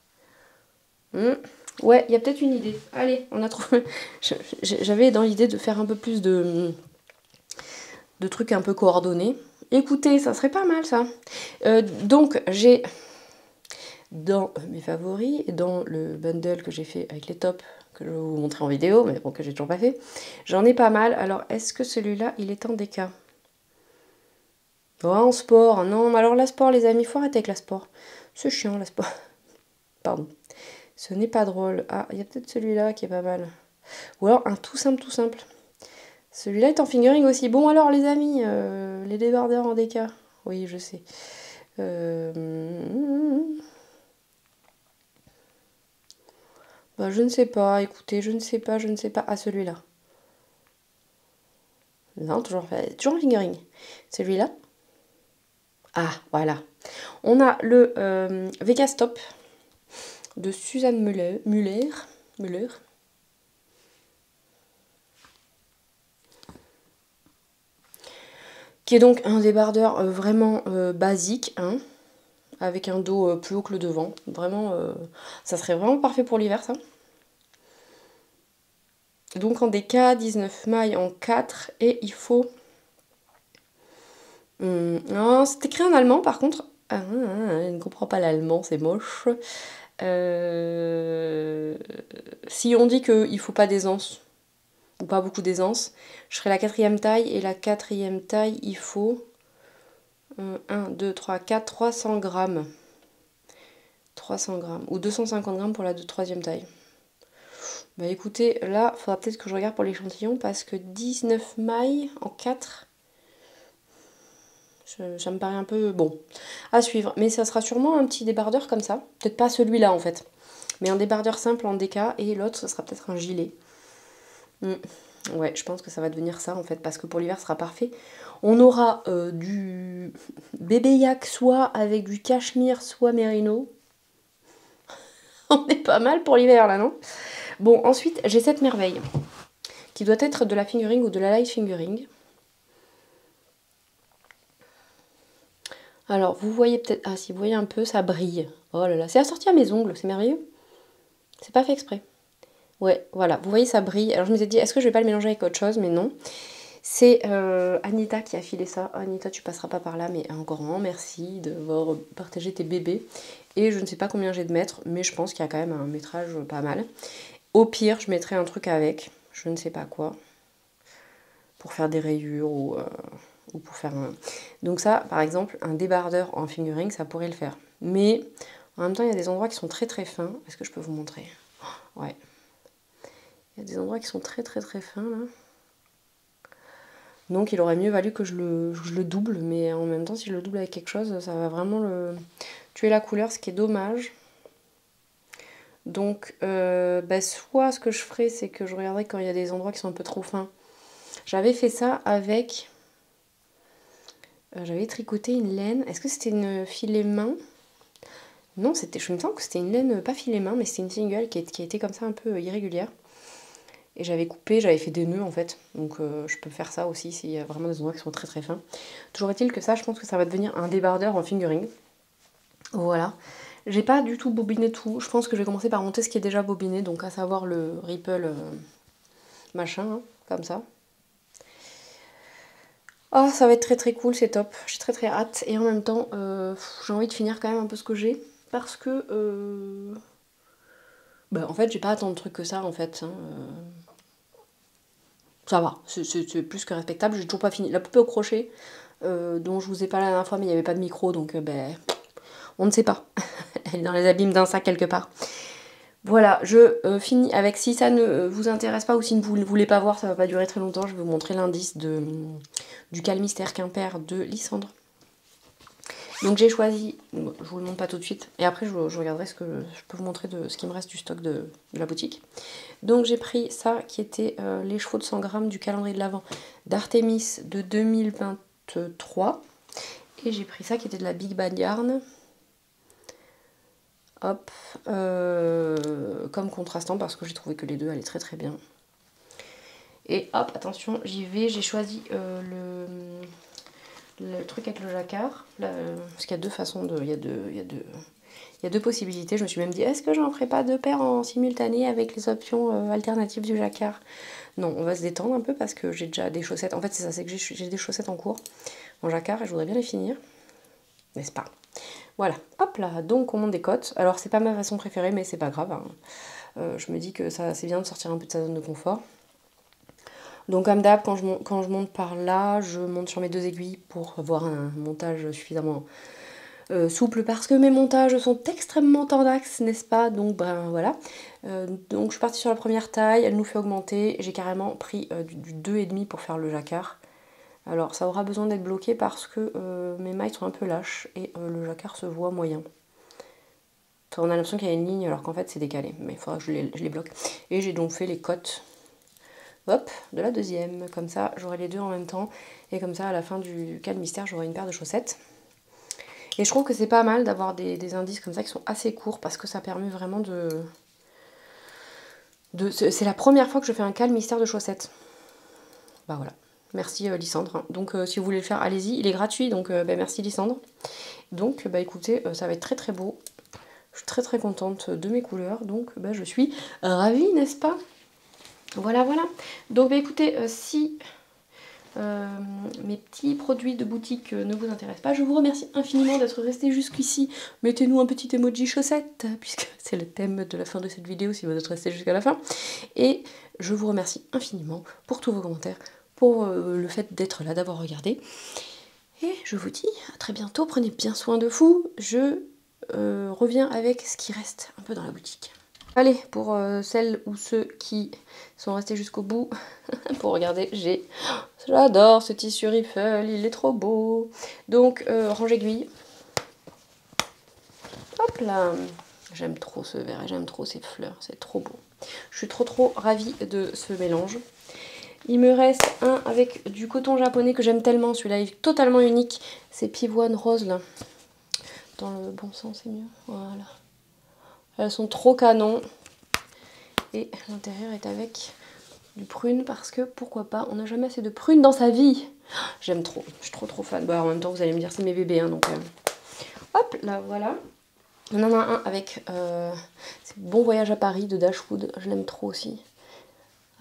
Ouais, il y a peut-être une idée. Allez, on a trouvé... J'avais dans l'idée de faire un peu plus de trucs un peu coordonnés. Écoutez, ça serait pas mal ça. Donc j'ai dans mes favoris, dans le bundle que j'ai fait avec les tops, que je vais vous montrer en vidéo, mais bon, que j'ai toujours pas fait, j'en ai pas mal. Alors, est-ce que celui-là, il est en DK? Oh, en sport. Non, alors la sport, les amis, faut arrêter avec la sport. C'est chiant, la sport. Pardon. Ce n'est pas drôle. Ah, il y a peut-être celui-là qui est pas mal. Ou alors un tout simple, tout simple. Celui-là est en fingering aussi. Bon, alors, les amis, les débardeurs en DK. Oui, je sais. Bah, je ne sais pas. Écoutez, je ne sais pas, je ne sais pas. Ah, celui-là. Non, toujours en fingering. Celui-là. Ah, voilà. On a le Vega Stop de Suzanne Muller. Qui est donc un débardeur vraiment basique, hein, avec un dos plus haut que le devant. Vraiment, ça serait vraiment parfait pour l'hiver, ça. Donc en DK, 19 mailles en 4, et il faut... non, c'est écrit en allemand, par contre. Ah, je ne comprends pas l'allemand, c'est moche. Si on dit qu'il ne faut pas d'aisance, ou pas beaucoup d'aisance, je ferai la 4e taille, et la 4e taille, il faut 1, 2, 3, 4, 300 grammes. 300 grammes, ou 250 grammes pour la 3e taille. Bah écoutez, là, il faudra peut-être que je regarde pour l'échantillon, parce que 19 mailles en 4, ça me paraît un peu bon à suivre. Mais ça sera sûrement un petit débardeur comme ça. Peut-être pas celui-là en fait. Mais un débardeur simple en DK, et l'autre, ce sera peut-être un gilet. Ouais, je pense que ça va devenir ça en fait, parce que pour l'hiver, ce sera parfait. On aura du bébé yak, soit avec du cachemire, soit mérino. On est pas mal pour l'hiver là, non? Bon, ensuite, j'ai cette merveille, qui doit être de la fingering ou de la light fingering. Alors, vous voyez peut-être... Ah, si vous voyez un peu, ça brille. Oh là là, c'est assorti à mes ongles, c'est merveilleux. C'est pas fait exprès. Ouais, voilà, vous voyez, ça brille. Alors, je me suis dit, est-ce que je vais pas le mélanger avec autre chose? Mais non. C'est Anita qui a filé ça. Anita, tu passeras pas par là, mais un grand merci d'avoir partagé tes bébés. Et je ne sais pas combien j'ai de mètres, mais je pense qu'il y a quand même un métrage pas mal. Au pire, je mettrai un truc avec, je ne sais pas quoi, pour faire des rayures ou pour faire un... Donc ça, par exemple, un débardeur en fingering, ça pourrait le faire. Mais en même temps, il y a des endroits qui sont très très fins. Est-ce que je peux vous montrer? Ouais. Il y a des endroits qui sont très très très fins, là. Donc il aurait mieux valu que je le double, mais en même temps, si je le double avec quelque chose, ça va vraiment tuer la couleur, ce qui est dommage. Donc, soit ce que je ferai, c'est que je regarderai quand il y a des endroits qui sont un peu trop fins. J'avais fait ça avec... j'avais tricoté une laine. Est-ce que c'était une filet main? Non, je me sens que c'était une laine, pas filet main, mais c'était une single qui était comme ça un peu irrégulière. Et j'avais coupé, j'avais fait des nœuds en fait. Donc je peux faire ça aussi s'il y a vraiment des endroits qui sont très très fins. Toujours est-il que ça, je pense que ça va devenir un débardeur en fingering. Voilà. J'ai pas du tout bobiné tout. Je pense que je vais commencer par monter ce qui est déjà bobiné, donc à savoir le Ripple machin, hein, comme ça. Oh, ça va être très très cool, c'est top. J'ai très très hâte. Et en même temps, j'ai envie de finir quand même un peu ce que j'ai. Parce que... bah, en fait, j'ai pas tant de trucs que ça, en fait. Hein, ça va, c'est plus que respectable. J'ai toujours pas fini. La poupée au crochet, dont je vous ai parlé la dernière fois, mais il n'y avait pas de micro, donc ben... On ne sait pas. Elle est dans les abîmes d'un sac quelque part. Voilà, je finis avec, si ça ne vous intéresse pas ou si vous ne voulez pas voir, ça va pas durer très longtemps, je vais vous montrer l'indice du Calmystère Quimper de Lysandre. Donc j'ai choisi, bon, je vous le montre pas tout de suite, et après je regarderai ce que je peux vous montrer de ce qui me reste du stock de la boutique. Donc j'ai pris ça qui était les chevaux de 100 grammes du calendrier de l'Avent d'Artémis de 2023. Et j'ai pris ça qui était de la Big Bad Yarn. Hop, comme contrastant parce que j'ai trouvé que les deux allaient très très bien. Et hop, attention, j'y vais, j'ai choisi le truc avec le jacquard, parce qu'il y a deux façons de... Il y a deux possibilités. Je me suis même dit, est-ce que j'en ferai pas deux paires en simultané avec les options alternatives du jacquard? Non, on va se détendre un peu parce que j'ai déjà des chaussettes. En fait, c'est ça, c'est que j'ai des chaussettes en cours. en jacquard et je voudrais bien les finir. N'est-ce pas? Voilà, hop là, donc on monte des cottes. Alors c'est pas ma façon préférée, mais c'est pas grave. Hein. Je me dis que ça c'est bien de sortir un peu de sa zone de confort. Donc comme d'hab, quand je monte par là, je monte sur mes 2 aiguilles pour avoir un montage suffisamment souple parce que mes montages sont extrêmement tendax, n'est-ce pas? Donc ben voilà. Donc je suis partie sur la première taille, elle nous fait augmenter. J'ai carrément pris du 2,5 pour faire le jacquard. Alors ça aura besoin d'être bloqué parce que mes mailles sont un peu lâches et le jacquard se voit moyen. Enfin, on a l'impression qu'il y a une ligne alors qu'en fait c'est décalé, mais il faudra que je les bloque. Et j'ai donc fait les cottes, hop, de la deuxième. Comme ça j'aurai les deux en même temps et comme ça à la fin du cas de mystère j'aurai une paire de chaussettes. Et je trouve que c'est pas mal d'avoir des indices comme ça qui sont assez courts parce que ça permet vraiment de... C'est la première fois que je fais un cas de mystère de chaussettes. Bah voilà. Merci Lysandre. Donc si vous voulez le faire, allez-y. Il est gratuit, donc merci Lysandre. Donc bah écoutez, ça va être très très beau. Je suis très très contente de mes couleurs. Donc bah, je suis ravie, n'est-ce pas? Voilà, voilà. Donc bah écoutez, si mes petits produits de boutique ne vous intéressent pas, je vous remercie infiniment d'être resté jusqu'ici. Mettez-nous un petit emoji chaussette, puisque c'est le thème de la fin de cette vidéo si vous êtes resté jusqu'à la fin. Et je vous remercie infiniment pour tous vos commentaires, pour le fait d'être là, d'avoir regardé. Et je vous dis à très bientôt, prenez bien soin de vous. Je reviens avec ce qui reste un peu dans la boutique. Allez, pour celles ou ceux qui sont restés jusqu'au bout, pour regarder, j'adore ce tissu Riffle, il est trop beau. Donc, range aiguille. Hop là, j'aime trop ce vert et j'aime trop ces fleurs, c'est trop beau. Je suis trop ravie de ce mélange. Il me reste un avec du coton japonais que j'aime tellement, celui-là il est totalement unique. C'est pivoine rose là. Dans le bon sens, c'est mieux. Voilà. Elles sont trop canon. Et l'intérieur est avec du prune parce que pourquoi pas, on n'a jamais assez de prune dans sa vie. J'aime trop, je suis trop fan. Bah, en même temps, vous allez me dire c'est mes bébés, hein, donc hop là, voilà. On en a un avec Bon Voyage à Paris de Dashwood, je l'aime trop aussi.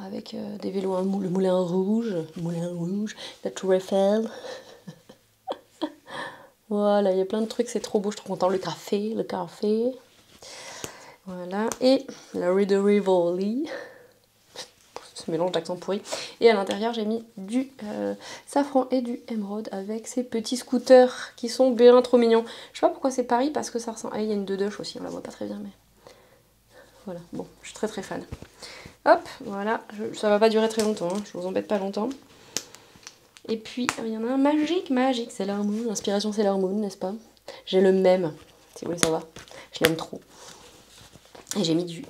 Avec des vélos, le Moulin Rouge, la Tour Eiffel. Voilà, il y a plein de trucs, c'est trop beau, je suis trop contente. Le café. Voilà, et la Rue de Rivoli. Ce mélange d'accent pourri. Et à l'intérieur, j'ai mis du safran et du émeraude avec ces petits scooters qui sont bien trop mignons. Je sais pas pourquoi c'est Paris, parce que ça ressemble... Ah, il y a une Dedoche aussi, on la voit pas très bien, mais... Voilà, bon, je suis très fan. Hop, voilà, ça va pas durer très longtemps, hein, je vous embête pas longtemps. Et puis, il y en a un magique, Sailor Moon, inspiration Sailor Moon, n'est-ce pas? J'ai le même, si vous voulez savoir, je l'aime trop. Et j'ai mis du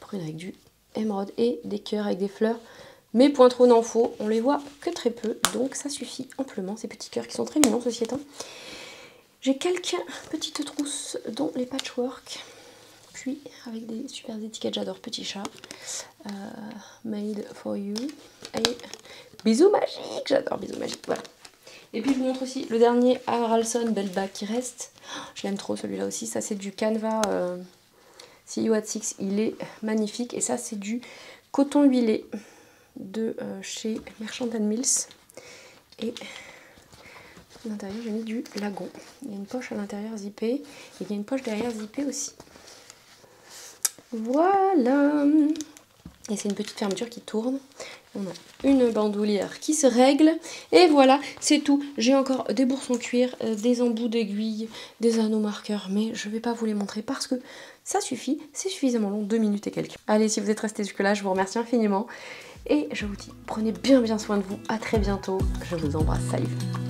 prune avec du émeraude et des cœurs avec des fleurs. Mes pointrons n'en faut, on les voit que très peu, donc ça suffit amplement, ces petits cœurs qui sont très mignons, ceci étant. J'ai quelques petites trousses, dont les patchwork, puis avec des super étiquettes, j'adore Petit Chat, Made for You, et Bisous Magiques, j'adore Bisous Magiques, voilà. Et puis je vous montre aussi le dernier Haralson Belle Bag qui reste, je l'aime trop celui-là aussi, ça c'est du Canva See You at 6, il est magnifique, et ça c'est du coton huilé de chez Merchant Mills, et à l'intérieur j'ai mis du lagon. Il y a une poche à l'intérieur zippée et il y a une poche derrière zippée aussi. Voilà. Et c'est une petite fermeture qui tourne. On a une bandoulière qui se règle. Et voilà, c'est tout. J'ai encore des bourses en cuir, des embouts d'aiguilles, des anneaux marqueurs. Mais je ne vais pas vous les montrer parce que ça suffit. C'est suffisamment long, 2 minutes et quelques. Allez, si vous êtes restés jusque-là, je vous remercie infiniment. Et je vous dis, prenez bien soin de vous. À très bientôt. Je vous embrasse. Salut.